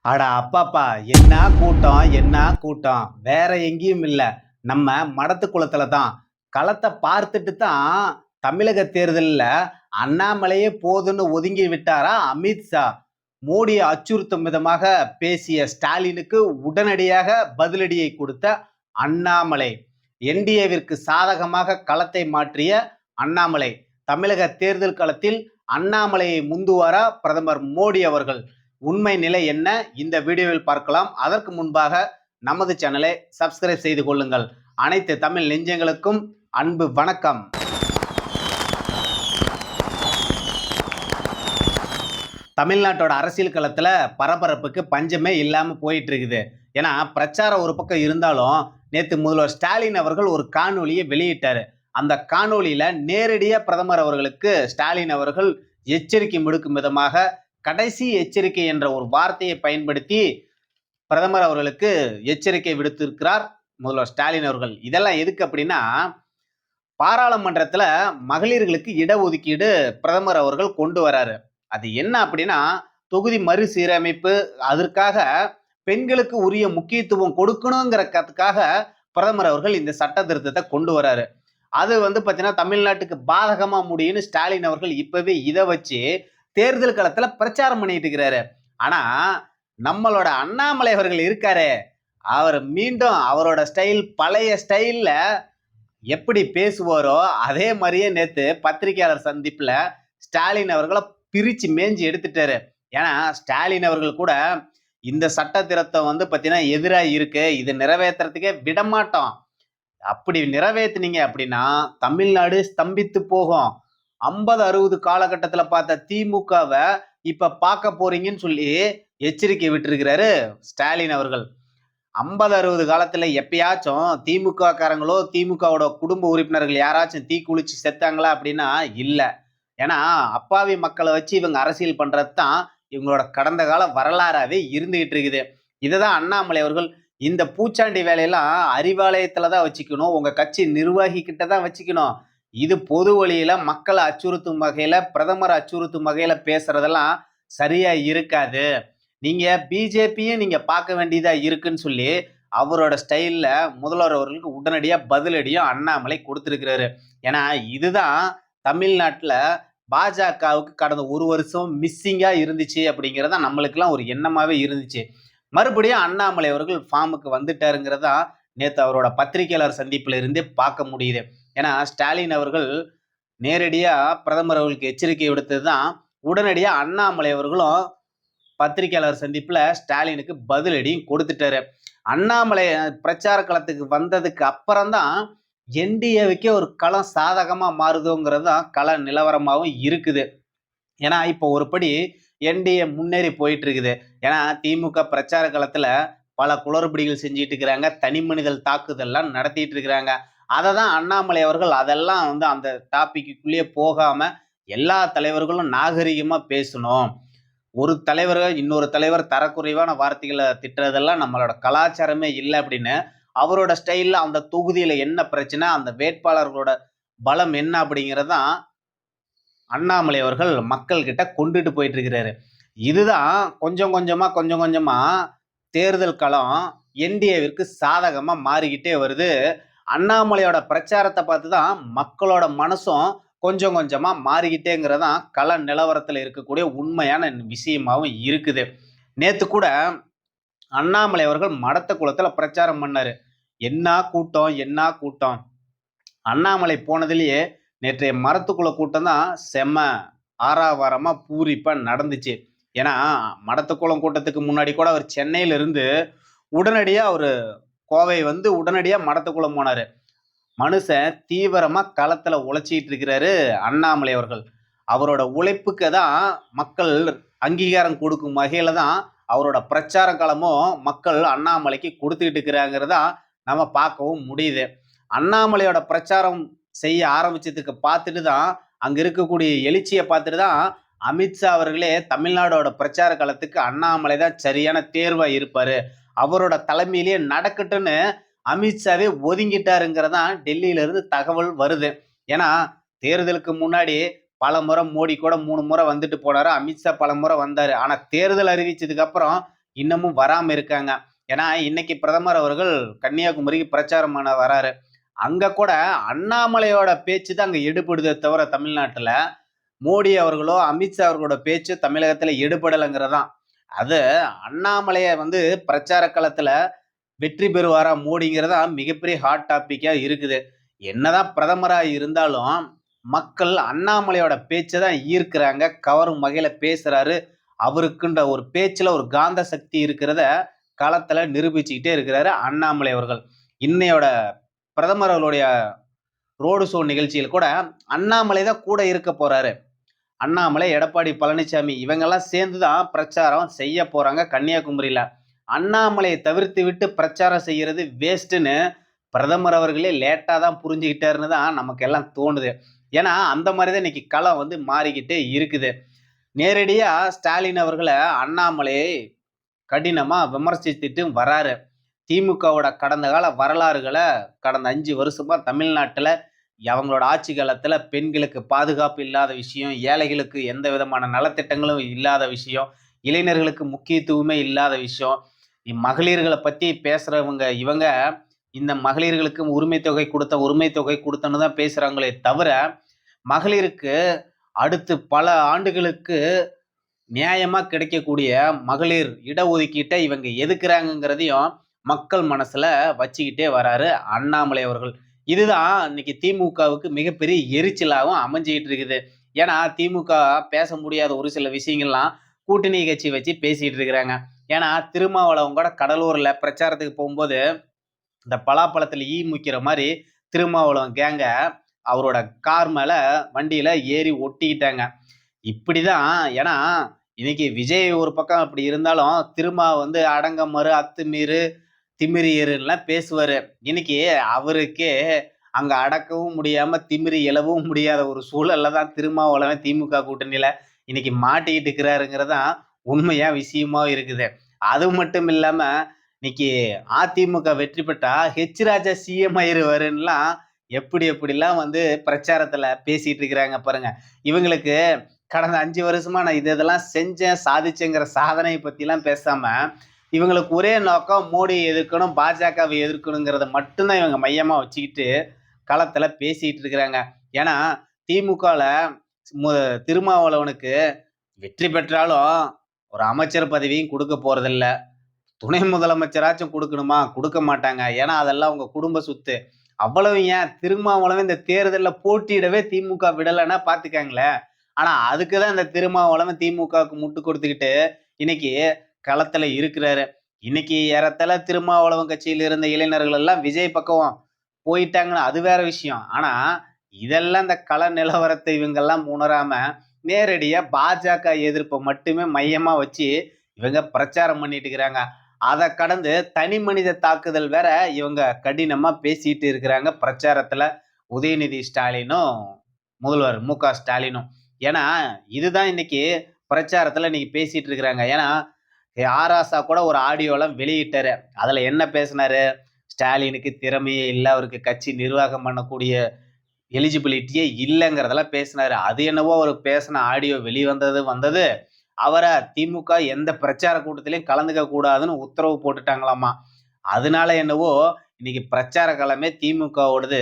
அட அப்பாப்பா! என்ன கூட்டம், என்ன கூட்டம். வேற எங்கேயும் இல்ல. நம்ம மடத்து குளத்துல தான். களத்த பார்த்துட்டு தான் தமிழக தேர்தல்ல அண்ணாமலையே போதுன்னு ஒதுங்கி விட்டாரா அமித்ஷா. மோடியை அச்சுறுத்தும் விதமாக பேசிய ஸ்டாலினுக்கு உடனடியாக பதிலடியை கொடுத்த அண்ணாமலை. என்டிஏவிற்கு சாதகமாக களத்தை மாற்றிய அண்ணாமலை. தமிழக தேர்தல் களத்தில் அண்ணாமலையை முந்துவாரா பிரதமர் மோடி அவர்கள்? உண்மை நிலை என்ன இந்த வீடியோவில் பார்க்கலாம். அதற்கு முன்பாக நமது சேனலை சப்ஸ்கிரைப் செய்து கொள்ளுங்கள். அனைத்து தமிழ் நெஞ்சங்களுக்கும் அன்பு வணக்கம். தமிழ்நாட்டோட அரசியல் களத்துல பரபரப்புக்கு பஞ்சமே இல்லாம போயிட்டு இருக்குது. ஏன்னா பிரச்சாரம் ஒரு பக்கம் இருந்தாலும் நேத்து முதல்வர் ஸ்டாலின் அவர்கள் ஒரு காணொலியை வெளியிட்டாரு. அந்த காணொலியில நேரடியா பிரதமர் அவர்களுக்கு ஸ்டாலின் அவர்கள் எச்சரிக்கை விடுக்கும் விதமாக கடைசி எச்சரிக்கை என்ற ஒரு வார்த்தையை பயன்படுத்தி பிரதமர் அவர்களுக்கு எச்சரிக்கை விடுத்திருக்கிறார் முதல்வர் ஸ்டாலின் அவர்கள். இதெல்லாம் எதுக்கு அப்படின்னா, பாராளுமன்றத்துல மகளிர்களுக்கு இடஒதுக்கீடு பிரதமர் அவர்கள் கொண்டு வராரு. அது என்ன அப்படின்னா, தொகுதி மறுசீரமைப்பு, அதற்காக பெண்களுக்கு உரிய முக்கியத்துவம் கொடுக்கணுங்கிறதுக்காக பிரதமர் அவர்கள் இந்த சட்ட திருத்தத்தை கொண்டு வராரு. அது பாத்தீங்கன்னா தமிழ்நாட்டுக்கு பாதகமா முடியும்னு ஸ்டாலின் அவர்கள் இப்பவே இதை வச்சு தேர்தல் களத்துல பிரச்சாரம் பண்ணிட்டு இருக்கிறாரு. ஆனா நம்மளோட அண்ணாமலை அவர்கள் இருக்காரு, அவர் மீண்டும் அவரோட ஸ்டைல் பழைய ஸ்டைல்ல எப்படி பேசுவாரோ அதே மாதிரியே நேத்து பத்திரிகையாளர் சந்திப்புல ஸ்டாலின் அவர்களை பிரிச்சு மேஞ்சி எடுத்துட்டாரு. ஏன்னா ஸ்டாலின் அவர்கள் கூட இந்த சட்ட திருத்தம் பாத்தீங்கன்னா எதிராக இருக்கு, இது நிறைவேற்றுறதுக்கே விடமாட்டோம், அப்படி நிறைவேற்றினீங்க அப்படின்னா தமிழ்நாடு ஸ்தம்பித்து போகும், 50-60 காலகட்டத்துல பார்த்த திமுகவை இப்ப பார்க்க போறீங்கன்னு சொல்லி எச்சரிக்கை விட்டுருக்கிறாரு ஸ்டாலின் அவர்கள். 50-60 காலத்துல எப்பயாச்சும் திமுக காரங்களோ திமுகவோட குடும்ப உறுப்பினர்கள் யாராச்சும் தீ குளிச்சு செத்தாங்களா அப்படின்னா இல்ல. ஏன்னா அப்பாவி மக்களை வச்சு இவங்க அரசியல் பண்றது தான் இவங்களோட கடந்த கால வரலாறாவே இருந்துகிட்டு இருக்குது. இதுதான் அண்ணாமலை அவர்கள் இந்த பூச்சாண்டி வேலையெல்லாம் அறிவாலயத்துலதான் வச்சுக்கணும், உங்க கட்சி நிர்வாகி கிட்ட தான் வச்சுக்கணும். இது பொது வழியில மக்களை அச்சுறுத்தும் வகையில பிரதமர் அச்சுறுத்தும் வகையில பேசுறதெல்லாம் சரியா இருக்காது. நீங்க பிஜேபியும் நீங்க பார்க்க வேண்டியதா இருக்குன்னு சொல்லி அவரோட ஸ்டைல்ல முதல்வர் அவர்களுக்கு உடனடியா பதிலடியும் அண்ணாமலை கொடுத்திருக்கிறாரு. ஏன்னா இதுதான் தமிழ்நாட்டுல பாஜகவுக்கு கடந்த ஒரு வருஷம் மிஸ்ஸிங்கா இருந்துச்சு அப்படிங்கிறதா நம்மளுக்கெல்லாம் ஒரு எண்ணமாவே இருந்துச்சு. மறுபடியும் அண்ணாமலை அவர்கள் ஃபார்முக்கு வந்துட்டாருங்கிறதா நேற்று அவரோட பத்திரிகையாளர் சந்திப்புல இருந்தே பார்க்க முடியுது. ஏன்னா ஸ்டாலின் அவர்கள் நேரடியா பிரதமர் அவர்களுக்கு எச்சரிக்கை விடுத்ததுதான் உடனடியா அண்ணாமலை அவர்களும் பத்திரிகையாளர் சந்திப்புல ஸ்டாலினுக்கு பதிலடியும் கொடுத்துட்டாரு. அண்ணாமலை பிரச்சார களத்துக்கு வந்ததுக்கு அப்புறம்தான் என்டிஏவுக்கே ஒரு களம் சாதகமா மாறுதுங்கிறது தான் கள நிலவரமாகவும் இருக்குது. ஏன்னா இப்போ ஒருபடி என்டிஏ முன்னேறி போயிட்டு இருக்குது. ஏன்னா திமுக பிரச்சார களத்துல பல குளறுபடிகள் செஞ்சிட்டு இருக்கிறாங்க, தனி மனிதல் தாக்குதல்லாம் நடத்திட்டு இருக்கிறாங்க. அதை தான் அண்ணாமலை அவர்கள் அதெல்லாம் அந்த டாபிக்குள்ளேயே போகாம எல்லா தலைவர்களும் நாகரிகமா பேசணும், ஒரு தலைவர் இன்னொரு தலைவர் தரக்குறைவான வார்த்தைகளை திட்டுறதெல்லாம் நம்மளோட கலாச்சாரமே இல்லை அப்படின்னு அவரோட ஸ்டைல்ல அந்த தொகுதியில என்ன பிரச்சனை, அந்த வேட்பாளர்களோட பலம் என்ன அப்படிங்கிறதான் அண்ணாமலை அவர்கள் மக்கள் கிட்ட கொண்டுட்டு போயிட்டு இருக்கிறாரு. இதுதான் கொஞ்சம் கொஞ்சமா தேர்தல் களம் என்டிஏவிற்கு சாதகமா மாறிக்கிட்டே வருது. அண்ணாமலையோட பிரச்சாரத்தை பார்த்து தான் மக்களோட மனசும் கொஞ்சம் கொஞ்சமா மாறிக்கிட்டேங்கிறதான் கள நிலவரத்துல இருக்கக்கூடிய உண்மையான விஷயமாவும் இருக்குது. நேத்து கூட அண்ணாமலை அவர்கள் மடத்த குளத்துல பிரச்சாரம் பண்ணாரு. என்ன கூட்டம், என்ன கூட்டம். அண்ணாமலை போனதுலயே நேற்றைய மரத்துக்குள்ள கூட்டம் தான் செம்ம ஆறாவாரமா பூரிப்பா நடந்துச்சு. ஏன்னா மடத்துக்குளம் கூட்டத்துக்கு முன்னாடி கூட அவர் சென்னையில இருந்து உடனடியா அவரு கோவை உடனடியா மடத்துக்குளம் போனாரு. மனுஷன் தீவிரமா களத்துல உழைச்சிட்டு இருக்கிறாரு அண்ணாமலை அவர்கள். அவரோட உழைப்புக்கு தான் மக்கள் அங்கீகாரம் கொடுக்கும் வகையில தான் அவரோட பிரச்சார காலமும் மக்கள் அண்ணாமலைக்கு கொடுத்துக்கிட்டு இருக்கிறாங்கிறதா நம்ம பார்க்கவும் முடியுது. அண்ணாமலையோட பிரச்சாரம் செய்ய ஆரம்பிச்சதுக்கு பார்த்துட்டு தான் அங்க இருக்கக்கூடிய எழுச்சியை பார்த்துட்டு தான் அமித்ஷா அவர்களே தமிழ்நாடோட பிரச்சார காலத்துக்கு அண்ணாமலை தான் சரியான தேர்வா இருப்பாரு, அவரோட தலைமையிலேயே நடக்கட்டும்னு அமித்ஷாவே ஒதுங்கிட்டாருங்கிறதான் டெல்லியில இருந்து தகவல் வருது. ஏன்னா தேர்தலுக்கு முன்னாடி பல முறை மோடி கூட 3 முறை வந்துட்டு போனாரு, அமித்ஷா பல முறை வந்தாரு. ஆனா தேர்தல் அறிவிச்சதுக்கு அப்புறம் இன்னமும் வராம இருக்காங்க. ஏன்னா, இன்னைக்கு பிரதமர் அவர்கள் கன்னியாகுமரிக்கு பிரச்சாரம் பண்ண வராரு. அங்க கூட அண்ணாமலையோட பேச்சு தான் அங்க எடுபடுதே தவிர தமிழ்நாட்டுல, மோடி அவர்களோ, அமித்ஷா அவர்களோட பேச்சு தமிழகத்துல எடுபடலங்கிறது தான். அது அண்ணாமலைய வந்து பிரச்சார களத்துல வெற்றி பெறுவாரா மோடிங்கிறது தான் மிகப்பெரிய ஹாட் டாபிக்கா இருக்குது. என்னதான் பிரதமரா இருந்தாலும், மக்கள் அண்ணாமலையோட பேச்ச தான் ஈர்க்கிறாங்க. கவரும் வகையில பேசுறாரு. அவருக்குன்ற ஒரு பேச்சுல ஒரு காந்த சக்தி இருக்கிறத களத்துல நிரூபிச்சுக்கிட்டே இருக்கிறாரு அண்ணாமலை அவர்கள். இன்னையோட பிரதமர் அவர்களுடைய ரோடு ஷோ நிகழ்ச்சியில் கூட அண்ணாமலை தான் கூட இருக்க போறாரு. அண்ணாமலை, எடப்பாடி பழனிசாமி இவங்கெல்லாம் சேர்ந்து தான் பிரச்சாரம் செய்ய போறாங்க கன்னியாகுமரியில. அண்ணாமலையை தவிர்த்து விட்டு பிரச்சாரம் செய்யறது வேஸ்ட்டுன்னு பிரதமர் அவர்களே லேட்டா தான் புரிஞ்சுக்கிட்டாருன்னு தான் நமக்கு எல்லாம் தோணுது. ஏன்னா, அந்த மாதிரி தான் இன்னைக்கு களம் வந்து மாறிக்கிட்டே இருக்குது. நேரடியா ஸ்டாலின் அவர்கள அண்ணாமலை கடினமா விமர்சித்துட்டு வராரு. திமுகவோட கடந்த கால வரலாறுகள கடந்த 5 வருஷமா தமிழ்நாட்டுல அவங்களோட ஆட்சி காலத்துல பெண்களுக்கு பாதுகாப்பு இல்லாத விஷயம், ஏழைகளுக்கு எந்த விதமான நலத்திட்டங்களும் இல்லாத விஷயம், இளைஞர்களுக்கு முக்கியத்துவமே இல்லாத விஷயம், மகளிர்கள பத்தி பேசுறவங்க இவங்க இந்த மகளிர்களுக்கு உரிமை தொகை குடுத்தன்னு தான் பேசுறாங்களே தவிர, மகளிருக்கு அடுத்து பல ஆண்டுகளுக்கு நியாயமா கிடைக்கக்கூடிய மகளிர் இடஒதுக்கீட்ட இவங்க எதுக்குறாங்கங்கிறதையும் மக்கள் மனசுல வச்சுக்கிட்டே வராரு அண்ணாமலை அவர்கள். இதுதான் இன்னைக்கு திமுகவுக்கு மிகப்பெரிய எரிச்சலாவும் அமைஞ்சுகிட்டு இருக்குது. ஏன்னா, திமுக பேச முடியாத ஒரு சில விஷயங்கள்லாம் கூட்டணி கட்சி வச்சு பேசிட்டு இருக்கிறாங்க. ஏன்னா, திருமாவளவன் கூட கடலூர்ல பிரச்சாரத்துக்கு போகும்போது, இந்த பலாப்பழத்துல ஈ முக்கிற மாரி திருமாவளவன் கேங்க அவரோட கார் மேல வண்டியில ஏறி ஒட்டிக்கிட்டாங்க. இப்படிதான். ஏன்னா, இன்னைக்கு விஜய் ஒரு பக்கம் அப்படி இருந்தாலும், திருமா வந்து அடங்கமறு, அத்துமீறு, திமிரி எருன்னுலாம் பேசுவாரு. இன்னைக்கு அவருக்கே அங்க அடக்கவும் முடியாம, திமிறி எழவும் முடியாத ஒரு சூழல்ல தான் திருமாவளவன் திமுக கூட்டணியில இன்னைக்கு மாட்டிக்கிட்டு இருக்கிறாருங்கிறது தான் உண்மையா விஷயமா இருக்குது. அது மட்டும் இல்லாம, இன்னைக்கு அதிமுக வெற்றி பெற்றா ஹெச் ராஜா சிஎம் ஆயிருவாருன்னுலாம் எப்படி எப்படிலாம் வந்து பிரச்சாரத்துல பேசிட்டு இருக்கிறாங்க பாருங்க. இவங்களுக்கு கடந்த 5 வருஷமா நான் இதெல்லாம் செஞ்சேன், சாதிச்சேங்கிற சாதனைய பத்திலாம் பேசாம, இவங்களுக்கு ஒரே நோக்கம் மோடியை எதிர்க்கணும், பாஜகவை எதிர்க்கணுங்கிறத மட்டும் தான் இவங்க மையமா வச்சுக்கிட்டு களத்துல பேசிட்டு இருக்கிறாங்க. ஏன்னா, திமுகல மு திருமாவளவனுக்கு வெற்றி பெற்றாலும் ஒரு அமைச்சர் பதவியும் குடுக்க போறதில்ல. துணை முதலமைச்சராச்சும் குடுக்கணுமா? குடுக்க மாட்டாங்க. ஏன்னா, அதெல்லாம் உங்க குடும்ப சொத்து. அவ்வளவு ஏன் திருமாவளவன் இந்த தேர்தல்ல போட்டியிடவே திமுக விடலன்னா பார்த்துக்கங்களேன். ஆனா, அதுக்கு தான் இந்த திருமாவளவன் திமுகவுக்கு முட்டு கொடுத்துக்கிட்டு, இன்னைக்கு களத்துல இருக்கிறாரு. இன்னைக்கு ஏறத்தாழ திருமாவளவன் கட்சியில இருந்த இளைஞர்கள் எல்லாம் விஜய் பக்கம் போயிட்டாங்கன்னா, அது வேற விஷயம். ஆனா, இதெல்லாம் இந்த கள நிலவரத்தை இவங்கெல்லாம் உணராம, நேரடியா பாஜக எதிர்ப்ப மட்டுமே மையமா வச்சு இவங்க பிரச்சாரம் பண்ணிட்டு இருக்கிறாங்க. அத கடந்து தனி மனித தாக்குதல் வேற இவங்க கடினமா பேசிட்டு இருக்கிறாங்க பிரச்சாரத்துல. உதயநிதி ஸ்டாலினும், முதல்வர் மு.க. ஸ்டாலினும். ஏன்னா, இதுதான் இன்னைக்கு பிரச்சாரத்துல இன்னைக்கு பேசிட்டு இருக்கிறாங்க. ஏன்னா, ஆராசா கூட ஒரு ஆடியோலாம் வெளியிட்டாரு. அதுல என்ன பேசினாரு? ஸ்டாலினுக்கு திறமையே இல்ல. அவருக்கு கட்சி நிர்வாகம் பண்ணக்கூடிய எலிஜிபிலிட்டியே இல்லங்கிறதெல்லாம் பேசினாரு. அது என்னவோ அவரு பேசின ஆடியோ வெளிவந்தது வந்தது. அவர திமுக எந்த பிரச்சார கூட்டத்திலயும் கலந்துக்க கூடாதுன்னு உத்தரவு போட்டுட்டாங்களாமா. அதனால என்னவோ இன்னைக்கு பிரச்சார களமே திமுகவோடது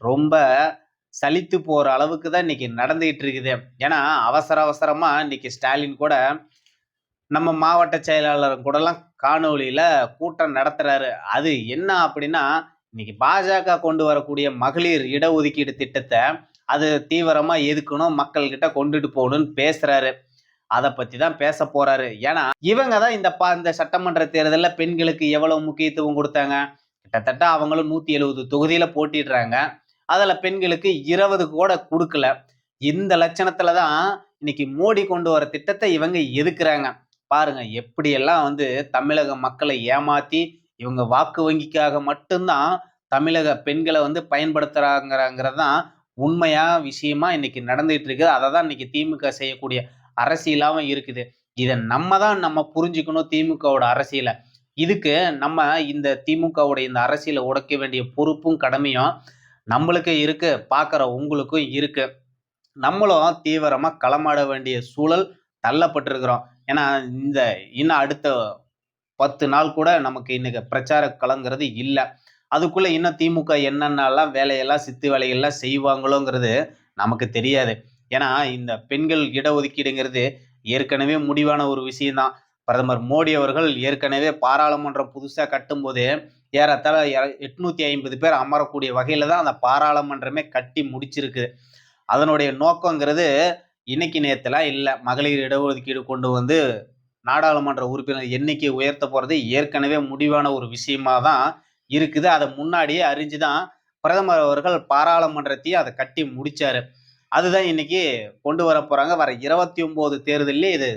ரொம்ப சலித்து போற அளவுக்கு தான் இன்னைக்கு நடந்துகிட்டு இருக்குது. ஏன்னா, அவசர அவசரமா இன்னைக்கு ஸ்டாலின் கூட நம்ம மாவட்ட செயலாளர் கூடலாம் காணொளியில கூட்டம் நடத்துறாரு. அது என்ன அப்படின்னா, இன்னைக்கு பாஜக கொண்டு வரக்கூடிய மகளிர் இடஒதுக்கீடு திட்டத்த, அது தீவிரமா எதுக்கணும், மக்கள்கிட்ட கொண்டுட்டு போகணும்னு பேசுறாரு. அத பத்தி தான் பேசப் போறாரு. ஏன்னா, இவங்க தான் இந்த சட்டமன்ற தேர்தல்ல பெண்களுக்கு எவ்வளவு முக்கியத்துவம் குடுத்தாங்க. கிட்டத்தட்ட அவங்களும் 170 தொகுதியில போட்டியிடுறாங்க. அதுல பெண்களுக்கு 20 கூட குடுக்கல. இந்த லட்சணத்துல தான் இன்னைக்கு மோடி கொண்டு வர திட்டத்த இவங்க எதுக்குறாங்க. பாருங்க எப்படியெல்லாம் வந்து தமிழக மக்களை ஏமாத்தி, இவங்க வாக்கு வங்கிக்காக மட்டும் தான் தமிழக பெண்கள வந்து பயன்படுத்துறாங்கங்கிறது தான் உண்மையா விஷயமா இன்னைக்கு நடந்துட்டு இருக்கு. அததான் இன்னைக்கு திமுக செய்யக்கூடிய அரசியலாவும் இருக்குது. இத நம்ம புரிஞ்சுக்கணும் திமுகவோட அரசியல. இதுக்கு நம்ம இந்த திமுகவோட இந்த அரசியல உடைக்க வேண்டிய பொறுப்பும், கடமையும் நம்மளுக்கு இருக்கு. பார்க்குற உங்களுக்கும் இருக்கு. நம்மளும் தீவிரமா களமாட வேண்டிய சூழல் தள்ளப்பட்டிருக்கிறோம். ஏன்னா, இந்த இன்னும் அடுத்த 10 நாள் கூட நமக்கு இன்னைக்கு பிரச்சார களங்கிறது இல்ல. அதுக்குள்ள இன்னும் திமுக என்னென்னலாம் வேலையெல்லாம் சித்து வேலைகள்லாம் செய்வாங்களோங்கிறது நமக்கு தெரியாது. ஏன்னா, இந்த பெண்கள் இடஒதுக்கீடுங்கிறது ஏற்கனவே முடிவான ஒரு விஷயம் தான். பிரதமர் மோடி அவர்கள் ஏற்கனவே பாராளுமன்றம் புதுசா கட்டும்போதே, ஏறத்தாழ 850 பேர் அமரக்கூடிய வகையில தான் அந்த பாராளுமன்றமே கட்டி முடிச்சிருக்கு. அதனுடைய நோக்கங்கிறது இன்னைக்கு நேத்துலாம் இல்ல. மகளிர் இடஒதுக்கீடு கொண்டு வந்து நாடாளுமன்ற உறுப்பினர் எண்ணிக்கை உயர்த்த போறது ஏற்கனவே முடிவான ஒரு விஷயமா தான் இருக்குது. அத முன்னாடியே அறிஞ்சு தான் பிரதமர் அவர்கள் பாராளுமன்றத்தையும் அத கட்டி முடிச்சாரு. அதுதான் இன்னைக்கு கொண்டு வரப்போறாங்க. வர 29 தேர்தல்லயே இது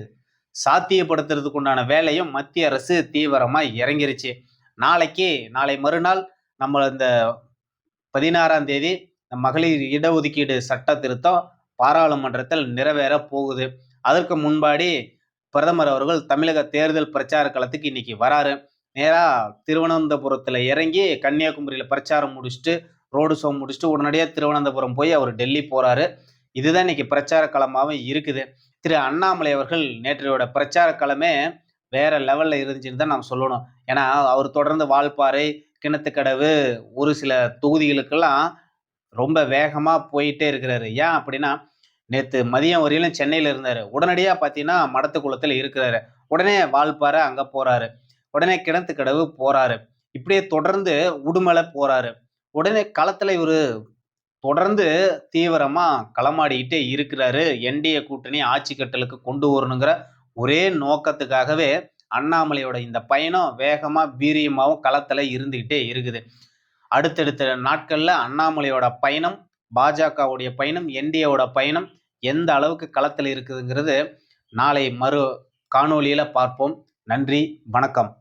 சாத்தியப்படுத்துறதுக்கு உண்டான வேலையும் மத்திய அரசு தீவிரமா இறங்கிருச்சு. நாளை மறுநாள் நம்ம இந்த 16ஆம் தேதி மகளிர் இடஒதுக்கீடு சட்ட திருத்தம் பாராளுமன்றத்தில் நிறைவேறப் போகுது. அதற்கு முன்பாடி பிரதமர் அவர்கள் தமிழக தேர்தல் பிரச்சார களத்துக்கு இன்னைக்கு வராரு. நேரா திருவனந்தபுரத்துல இறங்கி கன்னியாகுமரியில பிரச்சாரம் முடிச்சுட்டு, ரோடு ஷோ முடிச்சுட்டு உடனடியா திருவனந்தபுரம் போய் அவர் டெல்லி போறாரு. இதுதான் இன்னைக்கு பிரச்சார களமாவே இருக்குது. திரு அண்ணாமலை அவர்கள் நேற்றையோட பிரச்சார களமே வேற லெவல்ல இருந்துச்சுன்னு தான் நாம் சொல்லணும். ஏன்னா, அவர் தொடர்ந்து வால்பாறை, கிணத்துக்கடவு ஒரு சில தொகுதிகளுக்கெல்லாம் ரொம்ப வேகமா போயிட்டே இருக்கிறாரு. ஏன் அப்படின்னா, நேத்து மதியம் வரையிலும் சென்னையில இருந்தாரு. உடனடியா பார்த்தீங்கன்னா, மடத்துக்குளத்துல இருக்கிறாரு. உடனே வால்பாறை அங்க போறாரு. உடனே கிணத்துக்கடவு போறாரு. இப்படியே தொடர்ந்து உடுமலை போறாரு. உடனே களத்துல இவரு தொடர்ந்து தீவிரமா களமாடிக்கிட்டே இருக்கிறாரு. என்டிஏ கூட்டணி ஆட்சி கட்டலுக்கு கொண்டு வரணுங்கிற ஒரே நோக்கத்துக்காகவே அண்ணாமலையோட இந்த பயணம் வேகமா, வீரியமாவும் களத்துல இருந்துகிட்டே இருக்குது. அடுத்தடுத்த நாட்கள்ல அண்ணாமலையோட பயணம், பாஜகவுடைய பயணம், என்டிஏவோட பயணம் எந்த அளவுக்கு களத்துல இருக்குதுங்கிறது நாளை காணொளியில பார்ப்போம். நன்றி, வணக்கம்.